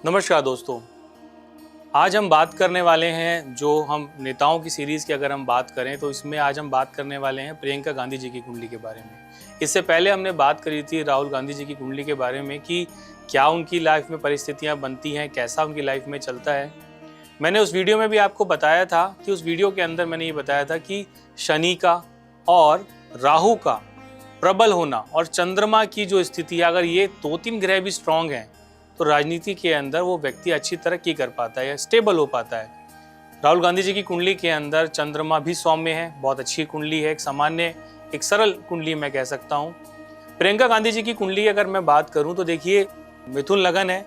नमस्कार दोस्तों। आज हम बात करने वाले हैं, जो हम नेताओं की सीरीज़ की अगर हम बात करें तो इसमें आज हम बात करने वाले हैं प्रियंका गांधी जी की कुंडली के बारे में। इससे पहले हमने बात करी थी राहुल गांधी जी की कुंडली के बारे में कि क्या उनकी लाइफ में परिस्थितियां बनती हैं, कैसा उनकी लाइफ में चलता है। मैंने उस वीडियो में भी आपको बताया था कि उस वीडियो के अंदर मैंने ये बताया था कि शनि का और राहु का प्रबल होना और चंद्रमा की जो स्थिति है, अगर ये 2-3 ग्रह भी स्ट्रांग हैं तो राजनीति के अंदर वो व्यक्ति अच्छी तरक्की कर पाता है या स्टेबल हो पाता है। राहुल गांधी जी की कुंडली के अंदर चंद्रमा भी सौम्य है, बहुत अच्छी कुंडली है, एक सामान्य एक सरल कुंडली मैं कह सकता हूँ। प्रियंका गांधी जी की कुंडली अगर मैं बात करूँ तो देखिए, मिथुन लगन है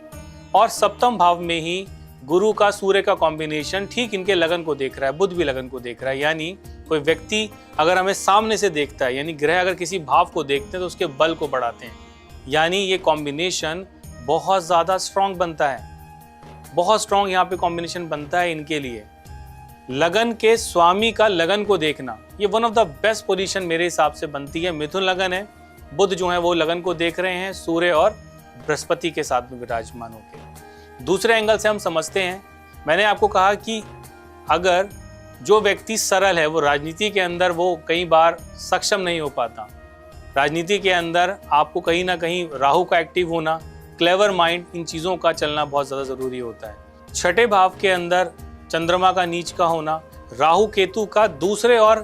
और सप्तम भाव में ही गुरु का सूर्य का कॉम्बिनेशन ठीक इनके लगन को देख रहा है, बुध भी लगन को देख रहा है। यानी कोई व्यक्ति अगर हमें सामने से देखता है, यानी ग्रह अगर किसी भाव को देखते हैं तो उसके बल को बढ़ाते हैं। यानी ये कॉम्बिनेशन बहुत ज़्यादा स्ट्रॉन्ग बनता है, बहुत स्ट्रॉन्ग यहाँ पे कॉम्बिनेशन बनता है इनके लिए। लगन के स्वामी का लगन को देखना, ये one of the best position मेरे हिसाब से बनती है। मिथुन लगन है, बुध जो है वो लगन को देख रहे हैं सूर्य और बृहस्पति के साथ में विराजमान होकर। दूसरे एंगल से हम समझते हैं, मैंने आपको कहा कि अगर जो व्यक्ति सरल है वो राजनीति के अंदर वो कई बार सक्षम नहीं हो पाता। राजनीति के अंदर आपको कहीं ना कहीं राहु का एक्टिव होना, क्लेवर माइंड, इन चीज़ों का चलना बहुत ज़्यादा ज़रूरी होता है। छठे भाव के अंदर चंद्रमा का नीच का होना, राहु केतु का दूसरे और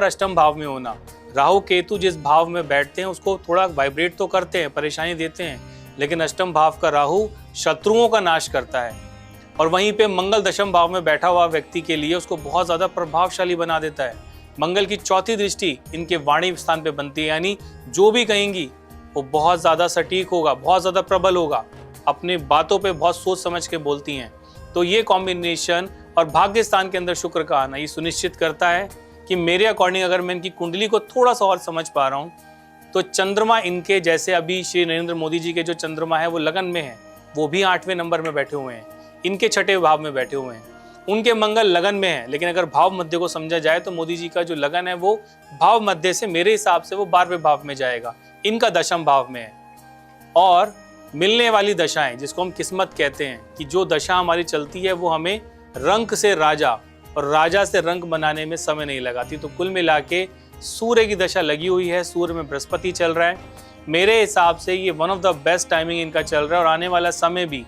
अष्टम भाव में होना। राहु केतु जिस भाव में बैठते हैं उसको थोड़ा वाइब्रेट तो करते हैं, परेशानी देते हैं, लेकिन अष्टम भाव का राहु शत्रुओं का नाश करता है। और वहीं पे मंगल दशम भाव में बैठा हुआ व्यक्ति के लिए उसको बहुत ज़्यादा प्रभावशाली बना देता है। मंगल की चौथी दृष्टि इनके वाणी स्थान पे बनती है, यानी जो भी कहेंगी वो बहुत ज़्यादा सटीक होगा, बहुत ज़्यादा प्रबल होगा, अपने बातों पे बहुत सोच समझ के बोलती हैं। तो ये कॉम्बिनेशन और भाग्य स्थान के अंदर शुक्र का आना ये सुनिश्चित करता है कि मेरे अकॉर्डिंग अगर मैं इनकी कुंडली को थोड़ा सा और समझ पा रहा हूँ तो चंद्रमा इनके, जैसे अभी श्री नरेंद्र मोदी जी के जो चंद्रमा है वो लगन में है, वो भी 8वें नंबर में बैठे हुए हैं, इनके छठे भाव में बैठे हुए हैं। उनके मंगल लगन में है, लेकिन अगर भाव मध्य को समझा जाए तो मोदी जी का जो लगन है वो भाव मध्य से मेरे हिसाब से वो 12वें भाव में जाएगा, इनका दशम भाव में है। और मिलने वाली दशाएं, जिसको हम किस्मत कहते हैं, कि जो दशा हमारी चलती है वो हमें रंक से राजा और राजा से रंक बनाने में समय नहीं लगाती। तो कुल मिला के सूर्य की दशा लगी हुई है, सूर्य में बृहस्पति चल रहा है, मेरे हिसाब से ये one of the best timing इनका चल रहा है। और आने वाला समय भी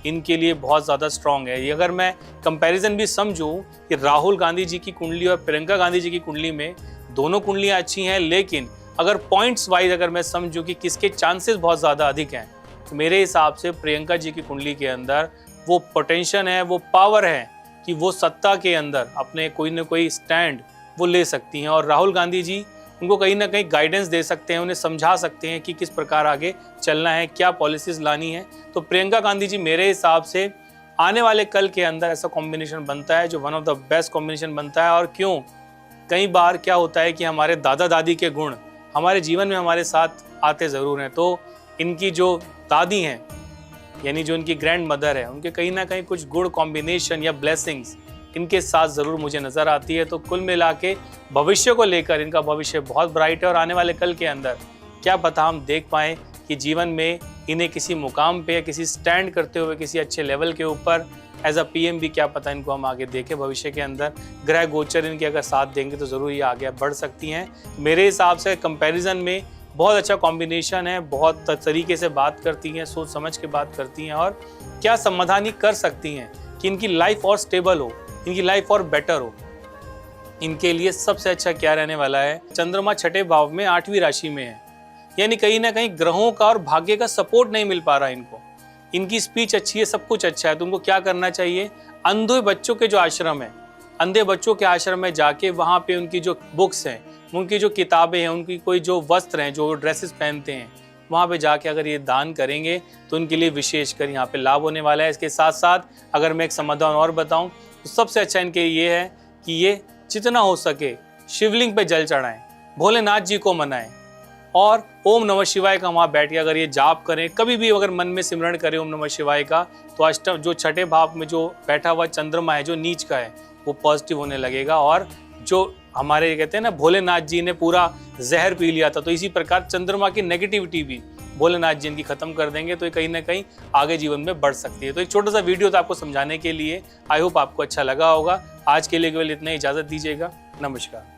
इनके लिए बहुत ज़्यादा स्ट्रॉन्ग है। ये अगर मैं कंपैरिजन भी समझूं कि राहुल गांधी जी की कुंडली और प्रियंका गांधी जी की कुंडली में, दोनों कुंडलियाँ अच्छी हैं, लेकिन अगर पॉइंट्स वाइज अगर मैं समझूं कि किसके चांसेस बहुत ज़्यादा अधिक हैं, तो मेरे हिसाब से प्रियंका जी की कुंडली के अंदर वो पोटेंशियल है, वो पावर है कि वो सत्ता के अंदर अपने कोई ना कोई स्टैंड वो ले सकती हैं। और राहुल गांधी जी उनको कहीं ना कहीं गाइडेंस दे सकते हैं, उन्हें समझा सकते हैं कि किस प्रकार आगे चलना है, क्या पॉलिसीज़ लानी है। तो प्रियंका गांधी जी मेरे हिसाब से आने वाले कल के अंदर ऐसा कॉम्बिनेशन बनता है जो one of the best combination बनता है। और क्यों, कई बार क्या होता है कि हमारे दादा दादी के गुण हमारे जीवन में हमारे साथ आते ज़रूर हैं। तो इनकी जो दादी हैं, यानी जो इनकी ग्रैंड मदर है, उनके कहीं ना कहीं कुछ गुड कॉम्बिनेशन या ब्लेसिंग्स इनके साथ ज़रूर मुझे नज़र आती है। तो कुल मिला के भविष्य को लेकर इनका भविष्य बहुत ब्राइट है। और आने वाले कल के अंदर क्या पता हम देख पाएँ कि जीवन में इन्हें किसी मुकाम पे या किसी स्टैंड करते हुए किसी अच्छे लेवल के ऊपर एज अ PM भी, क्या पता इनको हम आगे देखें भविष्य के अंदर। ग्रह गोचर इनके अगर साथ देंगे तो ज़रूर ये आगे बढ़ सकती हैं। मेरे हिसाब से कंपैरिजन में बहुत अच्छा कॉम्बिनेशन है, बहुत तरीके से बात करती हैं, सोच समझ के बात करती हैं और क्या समाधान ही कर सकती हैं कि इनकी लाइफ और स्टेबल हो, इनकी लाइफ और बेटर हो। इनके लिए सबसे अच्छा क्या रहने वाला है, चंद्रमा छठे भाव में 8वीं राशि में है, यानी कहीं ना कहीं ग्रहों का और भाग्य का सपोर्ट नहीं मिल पा रहा इनको। इनकी स्पीच अच्छी है, सब कुछ अच्छा है, तो उनको क्या करना चाहिए, अंधे बच्चों के जो आश्रम है, अंधे बच्चों के आश्रम में जाके वहाँ पे उनकी जो बुक्स हैं, उनकी जो किताबें हैं, उनकी कोई जो वस्त्र हैं, जो ड्रेसेस पहनते हैं, वहाँ पे जाके अगर ये दान करेंगे तो उनके लिए विशेषकर यहाँ पे लाभ होने वाला है। इसके साथ साथ अगर मैं एक समाधान और बताऊँ तो सबसे अच्छा इनके ये है कि ये जितना हो सके शिवलिंग पे जल चढ़ाएं, भोलेनाथ जी को मनाएं और ओम नमः शिवाय का वहाँ बैठ के अगर ये जाप करें, कभी भी अगर मन में सिमरण करें ओम नमः शिवाय का, तो अष्टम जो छठे भाव में जो बैठा हुआ चंद्रमा है, जो नीच का है, वो पॉजिटिव होने लगेगा। और जो हमारे कहते हैं ना, भोलेनाथ जी ने पूरा जहर पी लिया था, तो इसी प्रकार चंद्रमा की नेगेटिविटी भी भोलेनाथ जी इनकी खत्म कर देंगे तो ये कहीं ना कहीं आगे जीवन में बढ़ सकती है। तो एक छोटा सा वीडियो था आपको समझाने के लिए। आई होप आपको अच्छा लगा होगा। आज के लिए केवल इतना ही, इजाजत दीजिएगा। नमस्कार।